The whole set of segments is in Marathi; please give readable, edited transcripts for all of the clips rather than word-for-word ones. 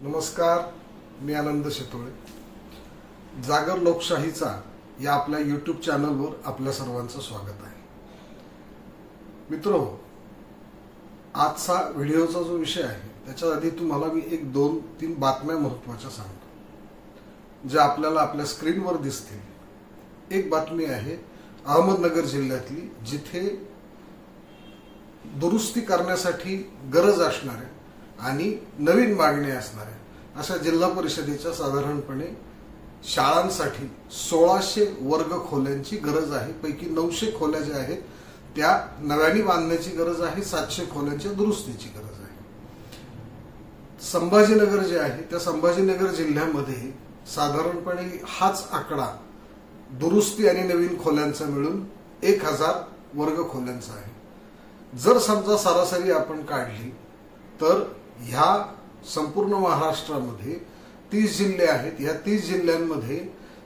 नमस्कार, मी आनंद शेतोळे. जागर लोकशाहीचा या आपल्या यूट्यूब चॅनलवर आपल्या सर्वांचं स्वागत आहे. मित्रो, आजचा व्हिडिओचा जो विषय आहे त्याच्या आधी तुम्हाला मी एक दोन तीन बातम्या महत्त्वाच्या सांगतो ज्या आपल्याला आपल्या स्क्रीनवर दिसतील. एक बातमी आहे अहमदनगर जिल्ह्यातली, जिथे दुरुस्ती करण्यासाठी गरज असणाऱ्या आणि नवीन मागण्या असणाऱ्या अशा जिल्हा परिषदेच्या साधारणपणे शाळांसाठी 1600 वर्ग खोल्यांची गरज आहे. पैकी 900 खोल्या ज्या आहेत त्या नव्याने बांधण्याची गरज आहे, 700 खोल्यांच्या दुरुस्तीची गरज आहे. संभाजीनगर जे आहे त्या संभाजीनगर जिल्ह्यामध्ये साधारणपणे हाच आकडा दुरुस्ती आणि नवीन खोल्यांचा मिळून 1000 वर्ग खोल्यांचा आहे. जर समजा सरासरी आपण काढली तर ह्या संपूर्ण महाराष्ट्रामध्ये 30 जिल्हे आहेत. या 30 जिल्ह्यांमध्ये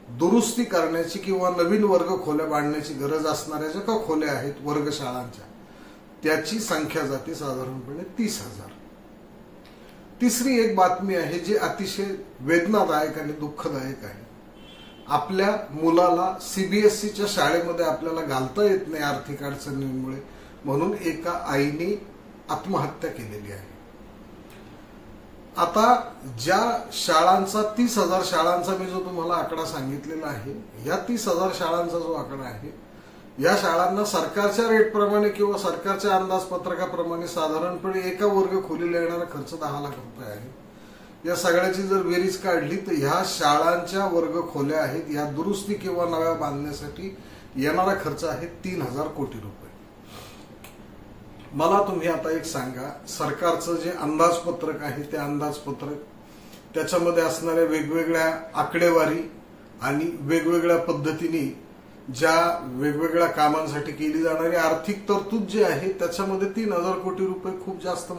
दुरुस्ती करण्याची किंवा नवीन वर्ग खोल्या बांधण्याची गरज असणाऱ्या ज्या का खोल्या आहेत वर्गशाळांच्या, त्याची संख्या जाते साधारणपणे 30,000. तिसरी एक बातमी आहे जी अतिशय वेदनादायक आणि दुःखदायक आहे. आपल्या मुलाला सीबीएसईच्या शाळेमध्ये आपल्याला घालता येत नाही आर्थिक अडचणींमुळे, म्हणून एका आईने आत्महत्या केलेली आहे. आता ज्या शाळांचा 30,000 शाळांचा मी जो तुम्हाला आकडा सांगितलेला आहे, या 30,000 शाळांचा जो आकडा आहे, या शाळांना सरकारच्या रेटप्रमाणे किंवा सरकारच्या अंदाजपत्रकाप्रमाणे साधारणपणे एका वर्ग खोलीला येणारा खर्च 10 लाख रुपये आहे. या सगळ्याची जर बेरीज काढली तर ह्या शाळांच्या वर्ग खोल्या आहेत, या दुरुस्ती किंवा नव्या बांधण्यासाठी येणारा खर्च आहे 3,000 कोटी रुपये. मला तुम्ही आता एक सांगा, सरकारचं जे अंदाजपत्रक आहे ते अंदाजपत्रक, त्याच्यामध्ये असणाऱ्या वेगवेगळ्या आकडेवारी आणि वेगवेगळ्या पद्धतीने ज्या वेगवेगळ्या कामांसाठी केली जाणारी आर्थिक तरतूद जी आहे त्याच्यामध्ये 3,000 कोटी रुपये खूप जास्त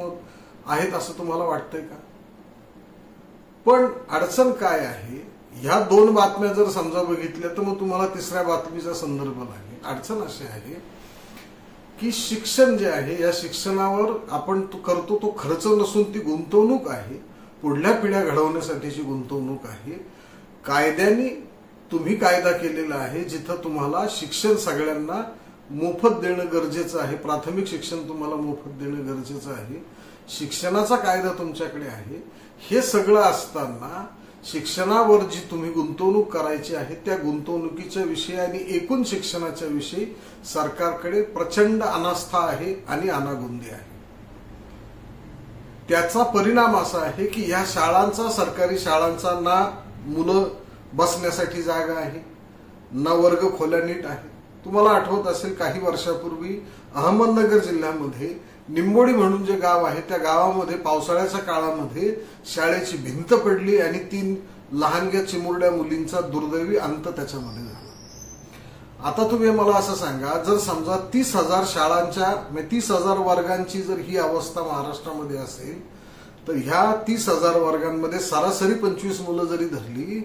आहेत असं तुम्हाला वाटतंय का? पण अडचण काय आहे, ह्या दोन बातम्या जर समजा बघितल्या तर मग तुम्हाला तिसऱ्या बातमीचा संदर्भ लागेल. अडचण अशी आहे की शिक्षण जे आहे, या शिक्षणावर आपण करतो तो खर्च नसून ती गुंतवणूक आहे, पुढल्या पिढ्या घडवण्यासाठीची गुंतवणूक आहे. कायद्याने तुम्ही कायदा केलेला आहे जिथं तुम्हाला शिक्षण सगळ्यांना मोफत देणं गरजेचं आहे, प्राथमिक शिक्षण तुम्हाला मोफत देणं गरजेचं आहे, शिक्षणाचा कायदा तुमच्याकडे आहे. हे सगळं असताना शिक्षणावर जी तुम्ही गुंतवणूक करायची आहे त्या गुंतवणुकीच्या विषयी आणि एकूण शिक्षणाच्या विषयी सरकारकडे प्रचंड अनास्था आहे आणि अनागोंदी आहे. त्याचा परिणाम असा आहे की या शाळांचा, सरकारी शाळांचा ना मुलं बसण्यासाठी जागा आहे, ना वर्ग खोल्या नीट आहे. तुम्हाला आठवत असेल काही वर्षापूर्वी अहमदनगर जिल्ह्यामध्ये निंबोडी म्हणून जे गाव आहे त्या गावामध्ये पावसाळ्याच्या काळामध्ये शाळेची भिंत पडली आणि 3 लहानग्या चिमुरड्या मुलींचा दुर्दैवी अंत त्याच्यामध्ये झाला. आता तुम्ही मला असं सांगा, जर समजा 30,000 शाळांच्या 30,000 वर्गांची जर ही अवस्था महाराष्ट्रामध्ये असेल तर ह्या 30,000 वर्गांमध्ये सरासरी 25 मुलं जरी धरली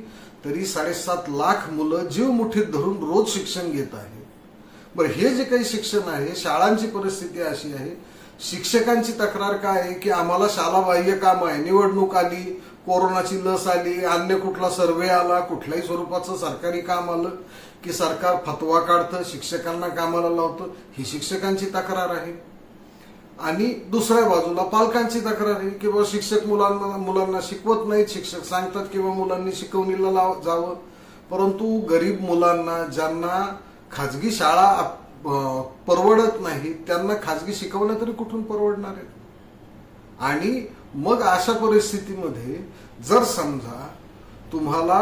तरी 7.5 लाख मुलं जीव मुठीत धरून रोज शिक्षण घेत आहे. बरं, हे जे काही शिक्षण आहे, शाळांची परिस्थिती अशी आहे, शिक्षकांची तक्रार काय आहे की आम्हाला शालाबाह्य काम आहे, निवडणूक आली, कोरोनाची लस आली, अन्य कुठला सर्व्हे आला, कुठल्याही स्वरूपाचं सरकारी काम आलं की सरकार फतवा काढतं, शिक्षकांना कामाला लावतं, ही शिक्षकांची तक्रार आहे. आणि दुसऱ्या बाजूला पालकांची तक्रार आहे की बाबा शिक्षक मुलांना शिकवत नाहीत, शिक्षक सांगतात किंवा मुलांनी शिकवणीला जावं, परंतु गरीब मुलांना ज्यांना खाजगी शाळा परवडत नाही त्यांना खाजगी शिकवणं तरी कुठून परवडणार आहे? आणि मग अशा परिस्थितीमध्ये जर समजा तुम्हाला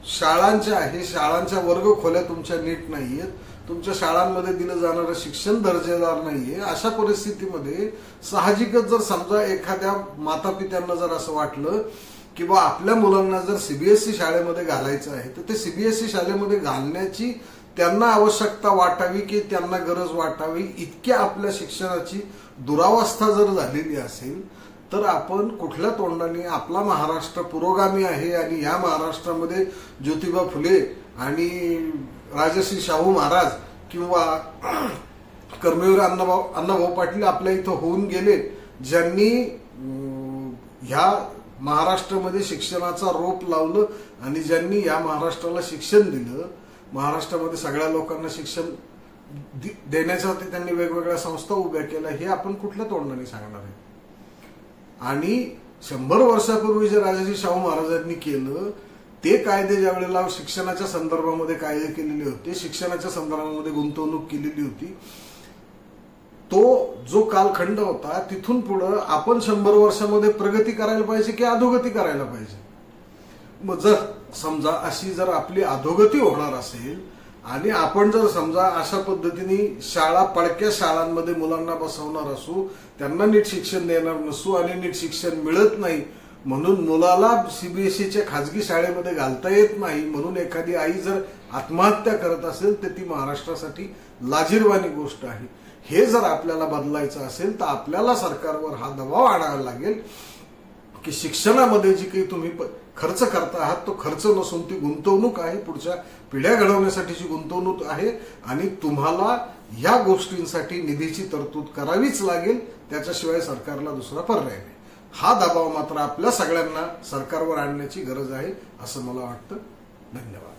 शाळांच्या आहे, शाळांच्या वर्ग खोल्या तुमच्या नीट नाहीयेत, तुमच्या शाळांमध्ये दिलं जाणारं शिक्षण दर्जेदार नाहीये, अशा परिस्थितीमध्ये साहजिकच जर समजा एखाद्या मातापित्यांना जर असं वाटलं की बा आपल्या मुलांना जर सीबीएसई शाळेमध्ये घालायचं आहे तर ते सीबीएसई शाळेमध्ये घालण्याची त्यांना आवश्यकता वाटावी की त्यांना गरज वाटावी, इतक्या आपल्या शिक्षणाची दुरावस्था जर झालेली असेल तर आपण कुठल्या तोंडाने, आपला महाराष्ट्र पुरोगामी आहे आणि या महाराष्ट्रामध्ये ज्योतिबा फुले आणि राजश्री शाहू महाराज किंवा कर्मवीर अण्णाभाऊ पाटील आपल्या इथं होऊन गेले, ज्यांनी ह्या महाराष्ट्रामध्ये शिक्षणाचा रोप लावलं आणि ज्यांनी या महाराष्ट्राला शिक्षण दिलं, महाराष्ट्रामध्ये सगळ्या लोकांना शिक्षण देण्यासाठी त्यांनी वेगवेगळ्या संस्था उभ्या केल्या, हे आपण कुठल्या तोंडाने सांगणार आहे? आणि 100 वर्षापूर्वी जे राजाजी शाहू महाराजांनी केलं ते कायदे ज्या वेळेला शिक्षणाच्या संदर्भामध्ये कायदे केलेले होते, शिक्षणाच्या संदर्भामध्ये गुंतवणूक केलेली होती, तो जो कालखंड होता तिथून पुढे आपण 100 वर्षामध्ये प्रगती करायला पाहिजे की अधोगती करायला पाहिजे? मग जर समजा अशी जर आपली अधोगती होणार असेल आणि आपण जर समजा अशा पद्धतीने पडक्या शाळांमध्ये मुलांना बसवणार असू, त्यांना नीट शिक्षण देणार नसू आणि नीट शिक्षण मिळत नाही म्हणून मुलाला सीबीएसईच्या खाजगी शाळेमध्ये घालता येत नाही म्हणून एखादी आई जर आत्महत्या करत असेल तर ती महाराष्ट्रासाठी लाजिरवाणी गोष्ट आहे. हे जर आपल्याला बदलायचं असेल तर आपल्याला सरकारवर हा दबाव आणावा लागेल की शिक्षणामध्ये जी काही तुम्ही खर्च करता आहात तो खर्च नसून ती गुंतवणूक आहे, पुढच्या पिढ्या घडवण्यासाठीची गुंतवणूक आहे आणि तुम्हाला या गोष्टींसाठी निधीची तरतूद करावीच लागेल, त्याच्याशिवाय सरकारला दुसरा पर्याय नाही. हा दबाव मात्र आपल्या सगळ्यांना सरकारवर आणण्याची गरज आहे असं मला वाटतं. धन्यवाद.